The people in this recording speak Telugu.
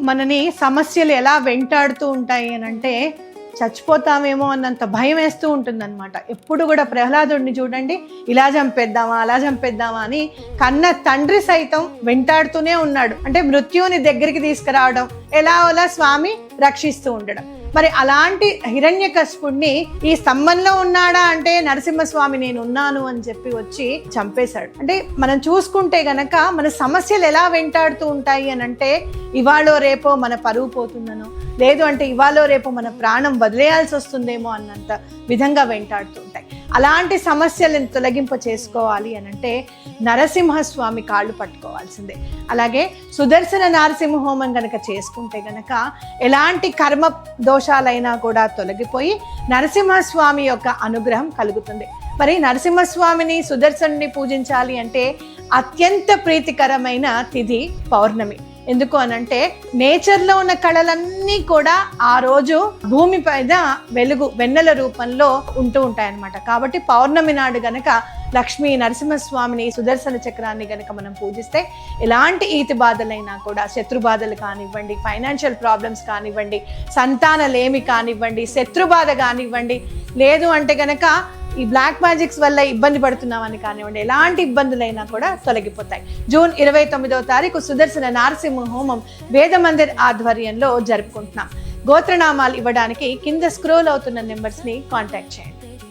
మనని సమస్యలు ఎలా వెంటాడుతూ ఉంటాయి అని అంటే చచ్చిపోతామేమో అన్నంత భయం వేస్తూ ఉంటుందన్నమాట. ఎప్పుడు కూడా ప్రహ్లాదుడిని చూడండి, ఇలా చంపేద్దామా అలా చంపేద్దామా అని కన్న తండ్రి సైతం వెంటాడుతూనే ఉన్నాడు. అంటే మృత్యువుని దగ్గరికి తీసుకురావడం, ఎలా స్వామి రక్షిస్తూ ఉండడం. మరి అలాంటి హిరణ్యకశిపుణ్ణి ఈ స్తంభంలో ఉన్నాడా అంటే నరసింహస్వామి నేను ఉన్నాను అని చెప్పి వచ్చి చంపేశాడు. అంటే మనం చూసుకుంటే గనక మన సమస్యలు ఎలా వెంటాడుతూ ఉంటాయి అని అంటే ఇవాళో రేపో మన పరువు పోతుందనో, లేదు అంటే ఇవాళో రేపు మన ప్రాణం వదిలేయాల్సి వస్తుందేమో అన్నంత విధంగా వెంటాడుతూ ఉంటాయి. అలాంటి సమస్యలను తొలగింప చేసుకోవాలి అని అంటే నరసింహస్వామి కాళ్ళు పట్టుకోవాల్సిందే. అలాగే సుదర్శన నరసింహ హోమం గనక చేసుకుంటే గనక ఎలాంటి కర్మ దోషాలైనా కూడా తొలగిపోయి నరసింహస్వామి యొక్క అనుగ్రహం కలుగుతుంది. మరి నరసింహస్వామిని సుదర్శనుని పూజించాలి అంటే అత్యంత ప్రీతికరమైన తిథి పౌర్ణమి. ఎందుకు అనంటే నేచర్లో ఉన్న కళలన్నీ కూడా ఆ రోజు భూమి పైన వెన్నెల రూపంలో ఉంటూ ఉంటాయన్నమాట. కాబట్టి పౌర్ణమి నాడు గనక లక్ష్మీ నరసింహస్వామిని సుదర్శన చక్రాన్ని గనక మనం పూజిస్తే ఎలాంటి ఈతి బాధలైనా కూడా, శత్రు బాధలు కానివ్వండి, ఫైనాన్షియల్ ప్రాబ్లమ్స్ కానివ్వండి, సంతానలేమి కానివ్వండి, శత్రు బాధ కానివ్వండి, లేదు అంటే గనక ఈ బ్లాక్ మ్యాజిక్స్ వల్ల ఇబ్బంది పడుతున్నామని కానివ్వండి, ఎలాంటి ఇబ్బందులైనా కూడా తొలగిపోతాయి. జూన్ 29వ తారీఖు సుదర్శన నరసింహ హోమం వేద మందిర్ ఆధ్వర్యంలో జరుపుకుంటున్నాం. గోత్రనామాలు ఇవ్వడానికి కింద స్క్రోల్ అవుతున్న నెంబర్స్ని కాంటాక్ట్ చేయండి.